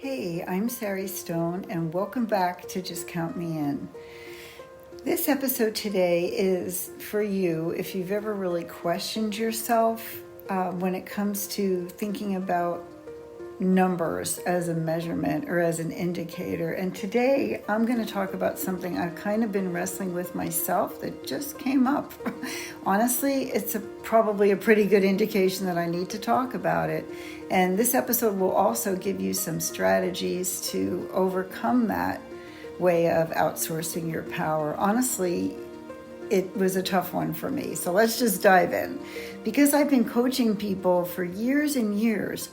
Hey, I'm Sari Stone, and welcome back to Just Count Me In. This episode today is for you if you've ever really questioned yourself when it comes to thinking about numbers as a measurement or as an indicator. And today I'm going to talk about something I've kind of been wrestling with myself that just came up. Honestly, it's probably a pretty good indication that I need to talk about it. And this episode will also give you some strategies to overcome that way of outsourcing your power. Honestly, it was a tough one for me. So let's just dive in. Because I've been coaching people for years and years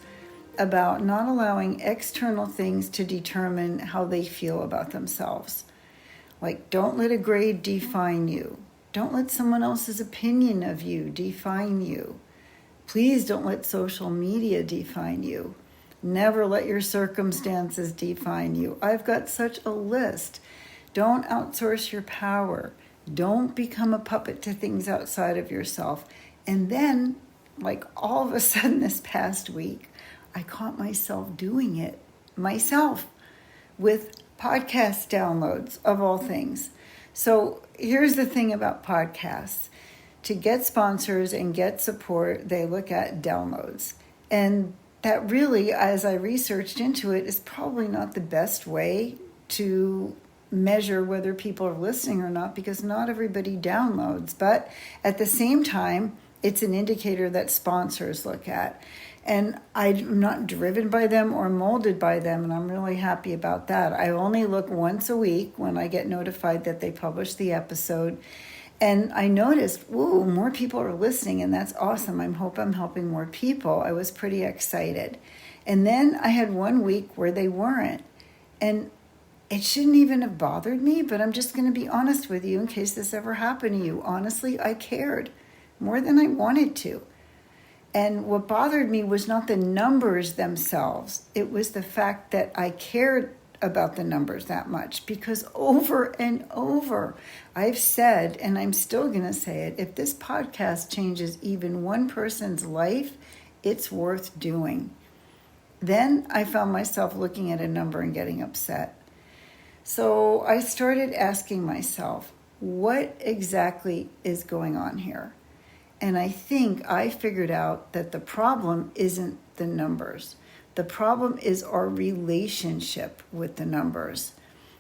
about not allowing external things to determine how they feel about themselves. Like, don't let a grade define you. Don't let someone else's opinion of you define you. Please don't let social media define you. Never let your circumstances define you. I've got such a list. Don't outsource your power. Don't become a puppet to things outside of yourself. And then, like all of a sudden this past week, I caught myself doing it myself with podcast downloads of all things. So here's the thing about podcasts. To get sponsors and get support, they look at downloads. And that really, as I researched into it, is probably not the best way to measure whether people are listening or not, because not everybody downloads. But at the same time, it's an indicator that sponsors look at. And I'm not driven by them or molded by them, and I'm really happy about that. I only look once a week when I get notified that they publish the episode. And I noticed, whoa, more people are listening, and that's awesome. I hope I'm helping more people. I was pretty excited. And then I had one week where they weren't. And it shouldn't even have bothered me, but I'm just going to be honest with you in case this ever happened to you. Honestly, I cared more than I wanted to. And what bothered me was not the numbers themselves. It was the fact that I cared about the numbers that much, because over and over I've said, and I'm still going to say it, if this podcast changes even one person's life, it's worth doing. Then I found myself looking at a number and getting upset. So I started asking myself, what exactly is going on here? And I think I figured out that the problem isn't the numbers. The problem is our relationship with the numbers.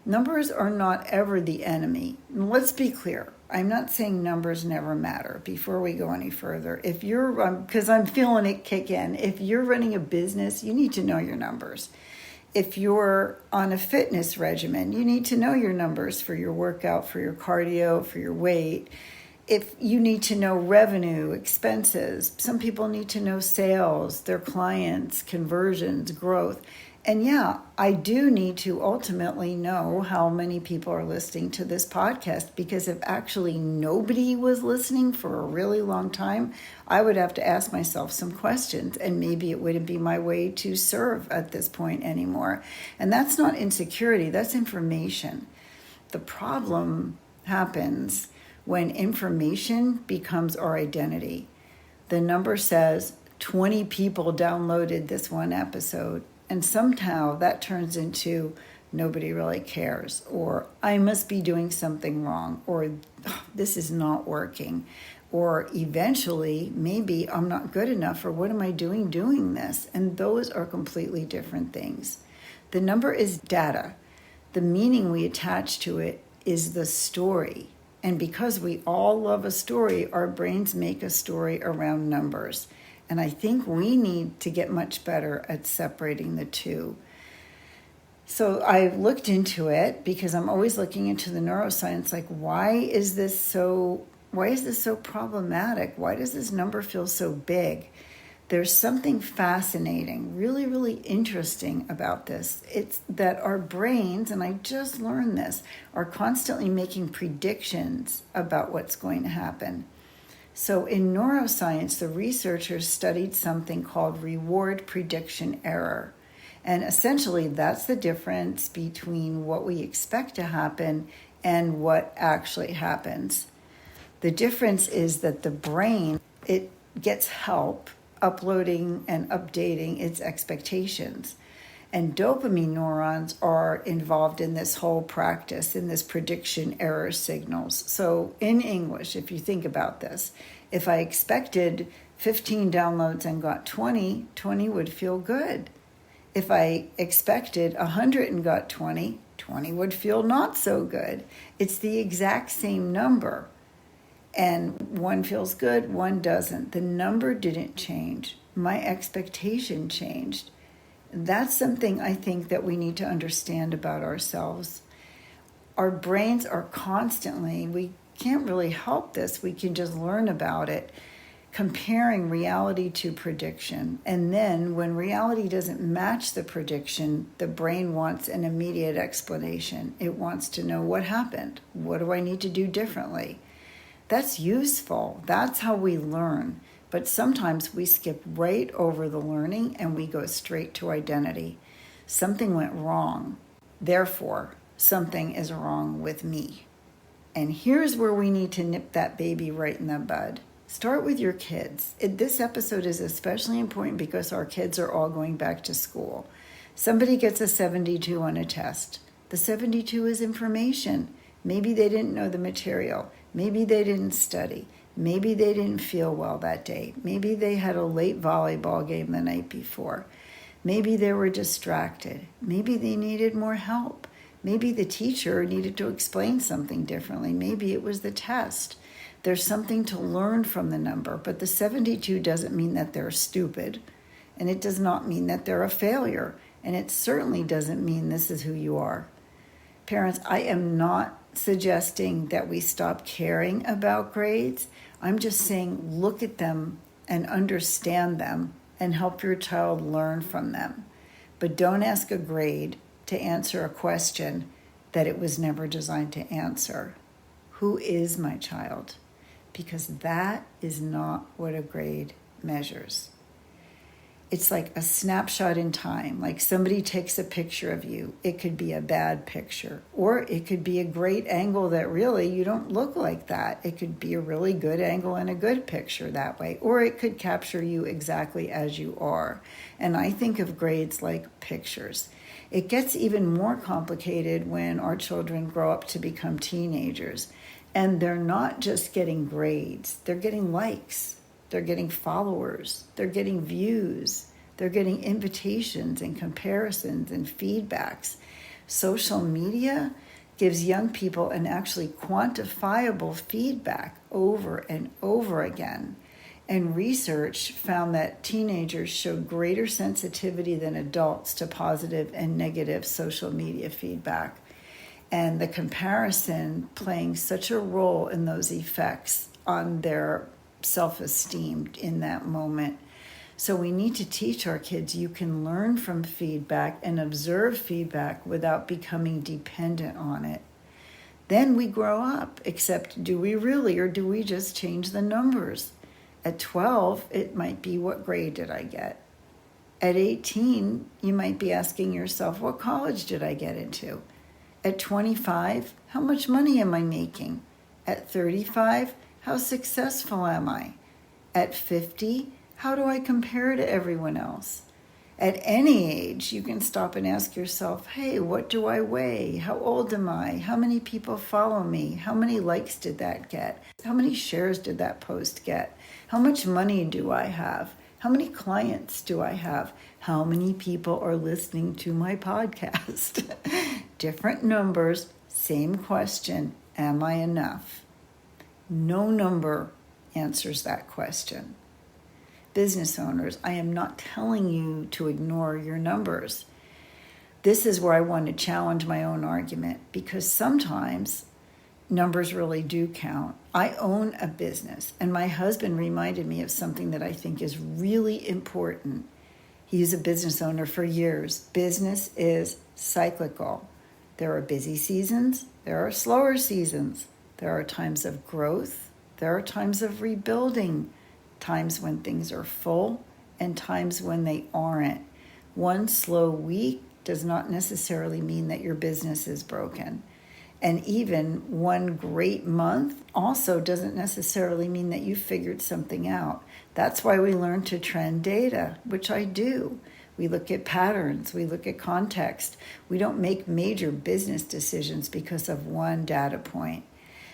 Numbers are not ever the enemy. And let's be clear. I'm not saying numbers never matter. Before we go any further, if you're, because I'm feeling it kick in, if you're running a business, you need to know your numbers. If you're on a fitness regimen, you need to know your numbers for your workout, for your cardio, for your weight. If you need to know revenue, expenses, some people need to know sales, their clients, conversions, growth. And yeah, I do need to ultimately know how many people are listening to this podcast, because if actually nobody was listening for a really long time, I would have to ask myself some questions, and maybe it wouldn't be my way to serve at this point anymore. And that's not insecurity, that's information. The problem happens when information becomes our identity. The number says 20 people downloaded this one episode, and somehow that turns into nobody really cares, or I must be doing something wrong, or this is not working, or eventually maybe I'm not good enough, or what am I doing this? And those are completely different things. The number is data. The meaning we attach to it is the story. And because we all love a story, our brains make a story around numbers. And I think we need to get much better at separating the two. So I looked into it because I'm always looking into the neuroscience. Like, why is this so problematic? Why does this number feel so big? There's something fascinating, really, really interesting about this. It's that our brains, and I just learned this, are constantly making predictions about what's going to happen. So in neuroscience, the researchers studied something called reward prediction error. And essentially, that's the difference between what we expect to happen and what actually happens. The difference is that the brain, it gets help uploading and updating its expectations. And dopamine neurons are involved in this whole practice, in this prediction error signals. So in English, if you think about this, if I expected 15 downloads and got 20, 20 would feel good. If I expected 100 and got 20, 20 would feel not so good. It's the exact same number. And one feels good, one doesn't. The number didn't change. My expectation changed. That's something I think that we need to understand about ourselves. Our brains are constantly, we can't really help this, we can just learn about it, comparing reality to prediction. And then when reality doesn't match the prediction, the brain wants an immediate explanation. It wants to know what happened. What do I need to do differently? That's useful. That's how we learn. But sometimes we skip right over the learning and we go straight to identity. Something went wrong. Therefore, something is wrong with me. And here's where we need to nip that baby right in the bud. Start with your kids. This episode is especially important because our kids are all going back to school. Somebody gets a 72 on a test. The 72 is information. Maybe they didn't know the material. Maybe they didn't study. Maybe they didn't feel well that day. Maybe they had a late volleyball game the night before. Maybe they were distracted. Maybe they needed more help. Maybe the teacher needed to explain something differently. Maybe it was the test. There's something to learn from the number, but the 72 doesn't mean that they're stupid, and it does not mean that they're a failure, and it certainly doesn't mean this is who you are. Parents, I am not suggesting that we stop caring about grades. I'm just saying look at them and understand them and help your child learn from them. But don't ask a grade to answer a question that it was never designed to answer. Who is my child? Because that is not what a grade measures. It's like a snapshot in time, like somebody takes a picture of you. It could be a bad picture, or it could be a great angle that really you don't look like that. It could be a really good angle and a good picture that way, or it could capture you exactly as you are. And I think of grades like pictures. It gets even more complicated when our children grow up to become teenagers, and they're not just getting grades, they're getting likes. They're getting followers, they're getting views, they're getting invitations and comparisons and feedbacks. Social media gives young people an actually quantifiable feedback over and over again. And research found that teenagers showed greater sensitivity than adults to positive and negative social media feedback. And the comparison playing such a role in those effects on their self-esteem in that moment. So we need to teach our kids you can learn from feedback and observe feedback without becoming dependent on it. Then we grow up, except do we really, or do we just change the numbers? At 12, it might be, what grade did I get? At 18, you might be asking yourself, what college did I get into? At 25, how much money am I making? At 35, how successful am I? At 50, how do I compare to everyone else? At any age, you can stop and ask yourself, hey, what do I weigh? How old am I? How many people follow me? How many likes did that get? How many shares did that post get? How much money do I have? How many clients do I have? How many people are listening to my podcast? Different numbers, same question, am I enough? No number answers that question. Business owners, I am not telling you to ignore your numbers. This is where I want to challenge my own argument, because sometimes numbers really do count. I own a business, and my husband reminded me of something that I think is really important. He's a business owner for years. Business is cyclical. There are busy seasons, there are slower seasons. There are times of growth, there are times of rebuilding, times when things are full, and times when they aren't. One slow week does not necessarily mean that your business is broken. And even one great month also doesn't necessarily mean that you figured something out. That's why we learn to trend data, which I do. We look at patterns. We look at context. We don't make major business decisions because of one data point.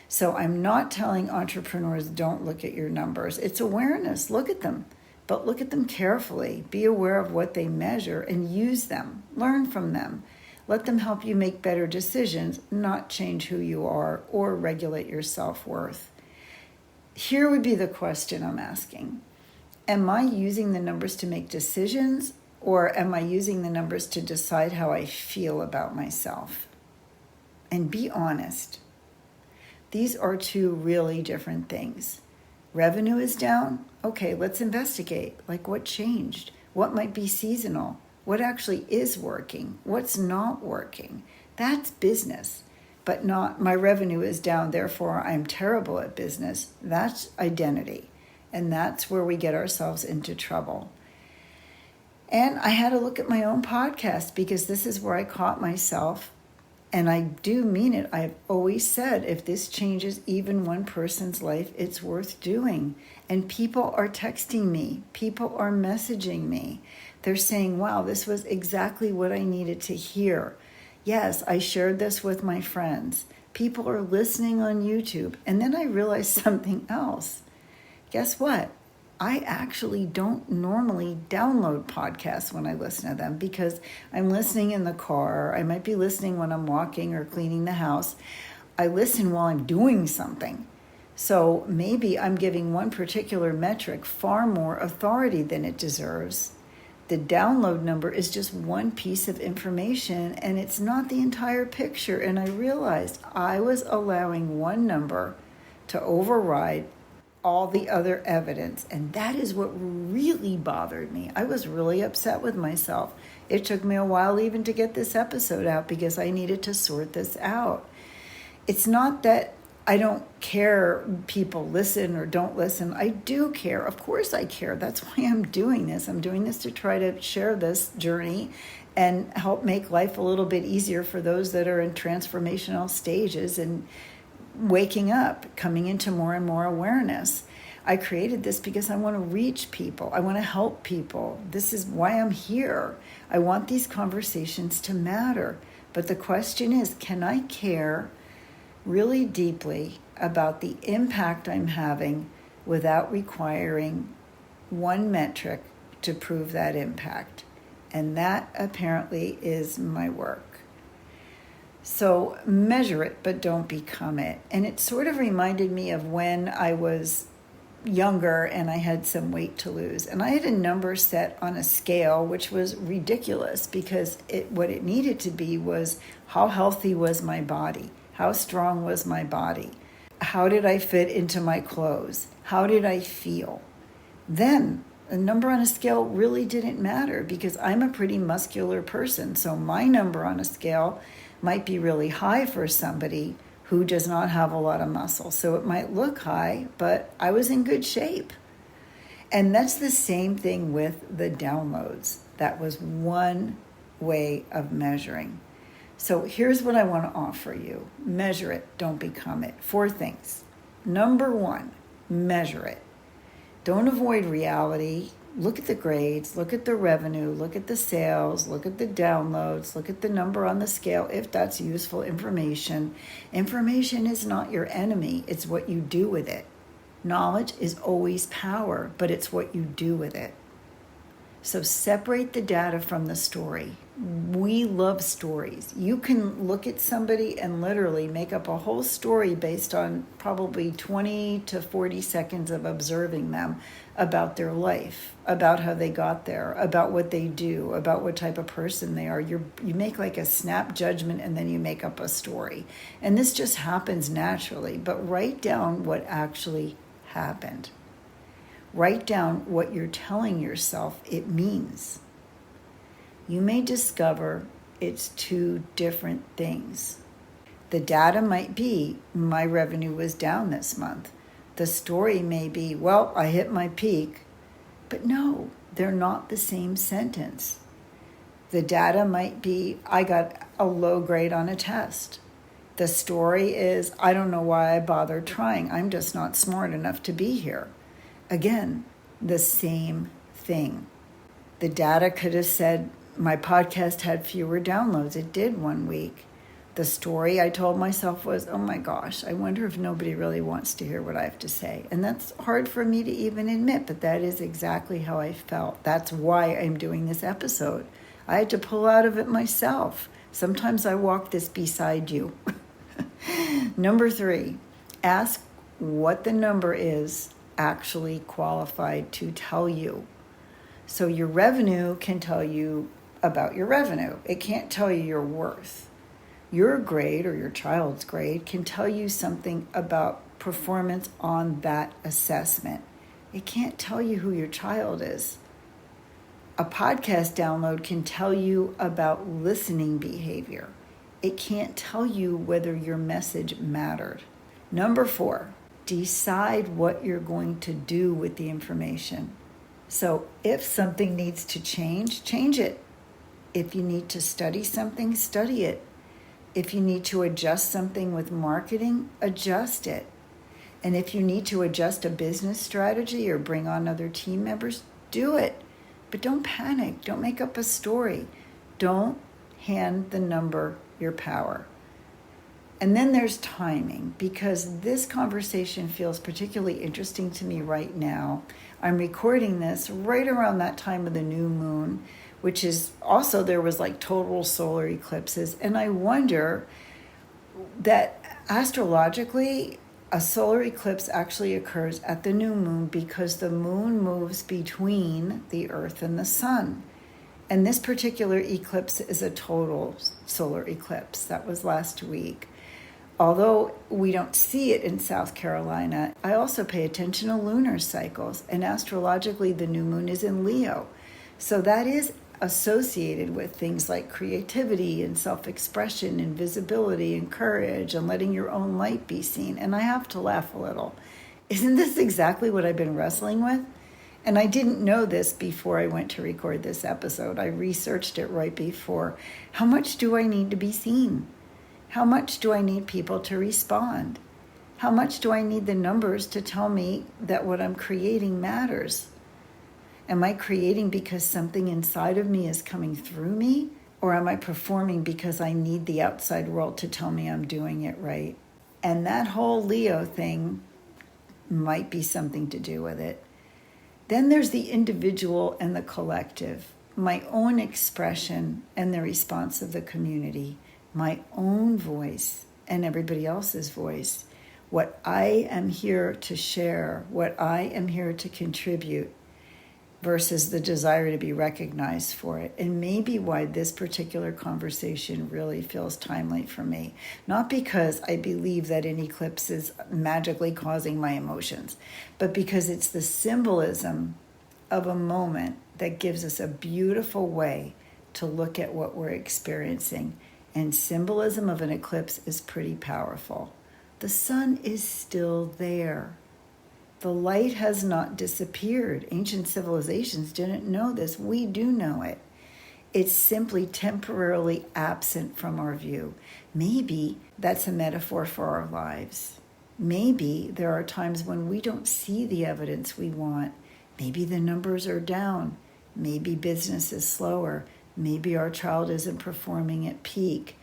So I'm not telling entrepreneurs don't look at your numbers. It's awareness. Look at them, but look at them carefully. Be aware of what they measure and use them. Learn from them. Let them help you make better decisions, not change who you are or regulate your self-worth. Here would be the question I'm asking. Am I using the numbers to make decisions, or am I using the numbers to decide how I feel about myself? And be honest. These are two really different things. Revenue is down. Okay, let's investigate. Like, what changed? What might be seasonal? What actually is working? What's not working? That's business, but not my revenue is down, therefore I'm terrible at business. That's identity. And that's where we get ourselves into trouble. And I had to look at my own podcast because this is where I caught myself. And I do mean it. I've always said, if this changes even one person's life, it's worth doing. And people are texting me. People are messaging me. They're saying, wow, this was exactly what I needed to hear. Yes, I shared this with my friends. People are listening on YouTube. And then I realized something else. Guess what? I actually don't normally download podcasts when I listen to them because I'm listening in the car. I might be listening when I'm walking or cleaning the house. I listen while I'm doing something. So maybe I'm giving one particular metric far more authority than it deserves. The download number is just one piece of information and it's not the entire picture. And I realized I was allowing one number to override all the other evidence. And that is what really bothered me. I was really upset with myself. It took me a while even to get this episode out because I needed to sort this out. It's not that I don't care people listen or don't listen. I do care. Of course I care. That's why I'm doing this. I'm doing this to try to share this journey and help make life a little bit easier for those that are in transformational stages and waking up, coming into more and more awareness. I created this because I want to reach people. I want to help people. This is why I'm here. I want these conversations to matter. But the question is, can I care really deeply about the impact I'm having without requiring one metric to prove that impact? And that apparently is my work. So measure it, but don't become it. And it sort of reminded me of when I was younger and I had some weight to lose. And I had a number set on a scale, which was ridiculous because what it needed to be was how healthy was my body? How strong was my body? How did I fit into my clothes? How did I feel? Then a number on a scale really didn't matter because I'm a pretty muscular person. So my number on a scale might be really high for somebody who does not have a lot of muscle. So it might look high, but I was in good shape. And that's the same thing with the downloads. That was one way of measuring. So here's what I want to offer you. Measure it, don't become it. 4 things. Number 1, measure it. Don't avoid reality. Look at the grades, look at the revenue, look at the sales, look at the downloads, look at the number on the scale if that's useful information. Information is not your enemy, it's what you do with it. Knowledge is always power, but it's what you do with it. So separate the data from the story. We love stories. You can look at somebody and literally make up a whole story based on probably 20 to 40 seconds of observing them about their life, about how they got there, about what they do, about what type of person they are. You make like a snap judgment and then you make up a story. And this just happens naturally, but write down what actually happened. Write down what you're telling yourself it means. You may discover it's 2 different things. The data might be, my revenue was down this month. The story may be, well, I hit my peak. But no, they're not the same sentence. The data might be, I got a low grade on a test. The story is, I don't know why I bothered trying. I'm just not smart enough to be here. Again, the same thing. The data could have said my podcast had fewer downloads. It did one week. The story I told myself was, oh my gosh, I wonder if nobody really wants to hear what I have to say. And that's hard for me to even admit, but that is exactly how I felt. That's why I'm doing this episode. I had to pull out of it myself. Sometimes I walk this beside you. Number 3, ask what the number is actually qualified to tell you. So your revenue can tell you about your revenue. It can't tell you your worth. Your grade or your child's grade can tell you something about performance on that assessment. It can't tell you who your child is. A podcast download can tell you about listening behavior. It can't tell you whether your message mattered. Number 4, decide what you're going to do with the information. So if something needs to change, change it. If you need to study something, study it. If you need to adjust something with marketing, adjust it. And if you need to adjust a business strategy or bring on other team members, do it. But don't panic. Don't make up a story. Don't hand the number your power. And then there's timing, because this conversation feels particularly interesting to me right now. I'm recording this right around that time of the new moon, which is also, there was like total solar eclipses. And I wonder that astrologically, a solar eclipse actually occurs at the new moon because the moon moves between the earth and the sun. And this particular eclipse is a total solar eclipse. That was last week. Although we don't see it in South Carolina, I also pay attention to lunar cycles. And astrologically, the new moon is in Leo. So that is associated with things like creativity and self-expression and visibility and courage and letting your own light be seen. And I have to laugh a little. Isn't this exactly what I've been wrestling with? And I didn't know this before I went to record this episode. I researched it right before. How much do I need to be seen? How much do I need people to respond? How much do I need the numbers to tell me that what I'm creating matters? Am I creating because something inside of me is coming through me? Or am I performing because I need the outside world to tell me I'm doing it right? And that whole Leo thing might be something to do with it. Then there's the individual and the collective, my own expression and the response of the community, my own voice and everybody else's voice, what I am here to share, what I am here to contribute, versus the desire to be recognized for it. And maybe why this particular conversation really feels timely for me. Not because I believe that an eclipse is magically causing my emotions, but because it's the symbolism of a moment that gives us a beautiful way to look at what we're experiencing. And symbolism of an eclipse is pretty powerful. The sun is still there. The light has not disappeared. Ancient civilizations didn't know this. We do know it. It's simply temporarily absent from our view. Maybe that's a metaphor for our lives. Maybe there are times when we don't see the evidence we want. Maybe the numbers are down. Maybe business is slower. Maybe our child isn't performing at peak.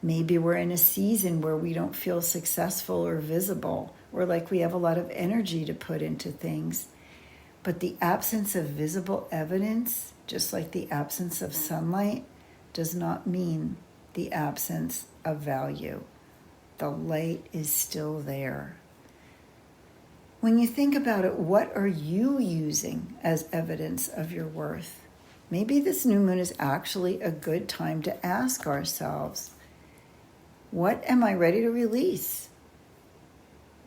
Maybe we're in a season where we don't feel successful or visible, or like we have a lot of energy to put into things. But the absence of visible evidence, just like the absence of sunlight, does not mean the absence of value. The light is still there. When you think about it, what are you using as evidence of your worth? Maybe this new moon is actually a good time to ask ourselves, what am I ready to release?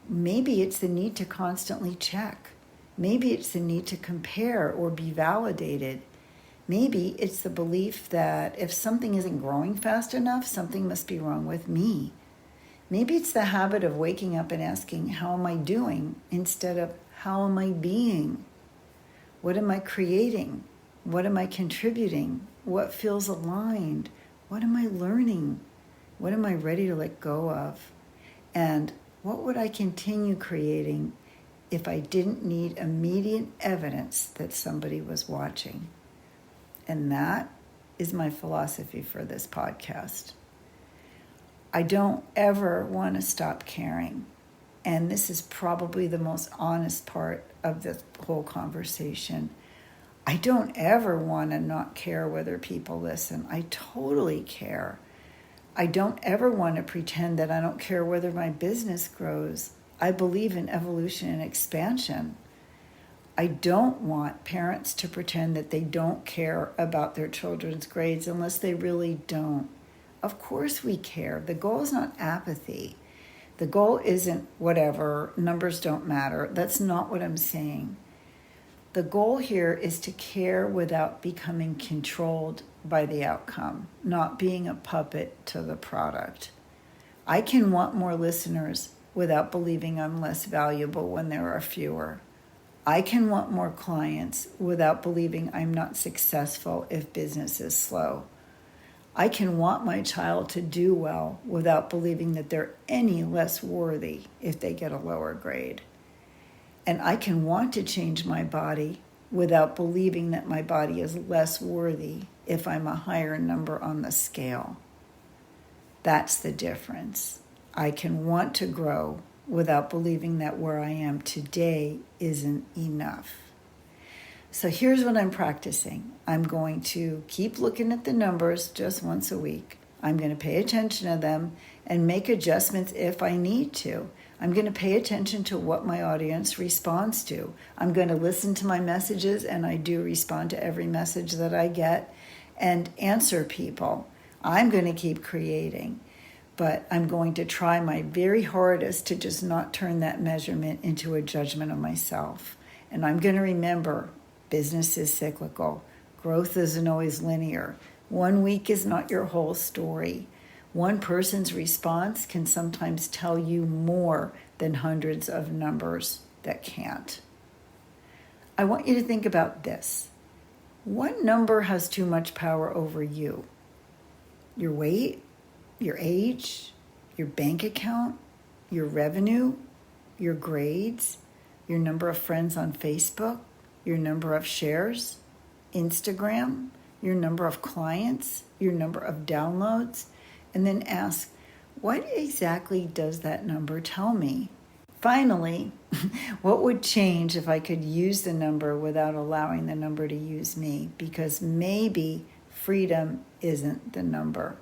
Maybe it's the need to constantly check. Maybe it's the need to compare or be validated. Maybe it's the belief that if something isn't growing fast enough, something must be wrong with me. Maybe it's the habit of waking up and asking, how am I doing? Instead of, how am I being? What am I creating? What am I contributing? What feels aligned? What am I learning? What am I ready to let go of? And what would I continue creating if I didn't need immediate evidence that somebody was watching? And that is my philosophy for this podcast. I don't ever want to stop caring. And this is probably the most honest part of the whole conversation. I don't ever want to not care whether people listen. I totally care. I don't ever want to pretend that I don't care whether my business grows. I believe in evolution and expansion. I don't want parents to pretend that they don't care about their children's grades unless they really don't. Of course we care. The goal is not apathy. The goal isn't whatever, numbers don't matter. That's not what I'm saying. The goal here is to care without becoming controlled by the outcome, not being a puppet to the product. I can want more listeners without believing I'm less valuable when there are fewer. I can want more clients without believing I'm not successful if business is slow. I can want my child to do well without believing that they're any less worthy if they get a lower grade. And I can want to change my body without believing that my body is less worthy if I'm a higher number on the scale. That's the difference. I can want to grow without believing that where I am today isn't enough. So here's what I'm practicing. I'm going to keep looking at the numbers just once a week. I'm going to pay attention to them and make adjustments if I need to. I'm going to pay attention to what my audience responds to. I'm going to listen to my messages, and I do respond to every message that I get and answer people. I'm going to keep creating, but I'm going to try my very hardest to just not turn that measurement into a judgment of myself. And I'm going to remember business is cyclical. Growth isn't always linear. 1 week is not your whole story. One person's response can sometimes tell you more than hundreds of numbers that can't. I want you to think about this. What number has too much power over you? Your weight, your age, your bank account, your revenue, your grades, your number of friends on Facebook, your number of shares, Instagram, your number of clients, your number of downloads, and then ask, what exactly does that number tell me? Finally, what would change if I could use the number without allowing the number to use me? Because maybe freedom isn't the number.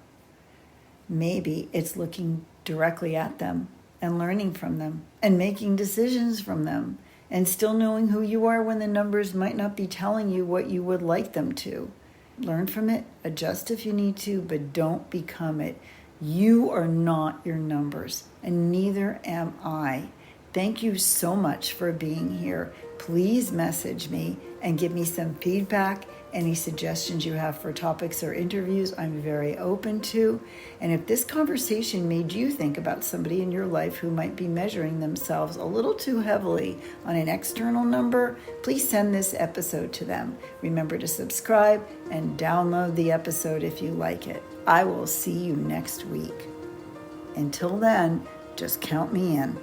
Maybe it's looking directly at them and learning from them and making decisions from them and still knowing who you are when the numbers might not be telling you what you would like them to. Learn from it, adjust if you need to, but don't become it. You are not your numbers, and neither am I. Thank you so much for being here. Please message me and give me some feedback. Any suggestions you have for topics or interviews, I'm very open to. And if this conversation made you think about somebody in your life who might be measuring themselves a little too heavily on an external number, please send this episode to them. Remember to subscribe and download the episode if you like it. I will see you next week. Until then, just count me in.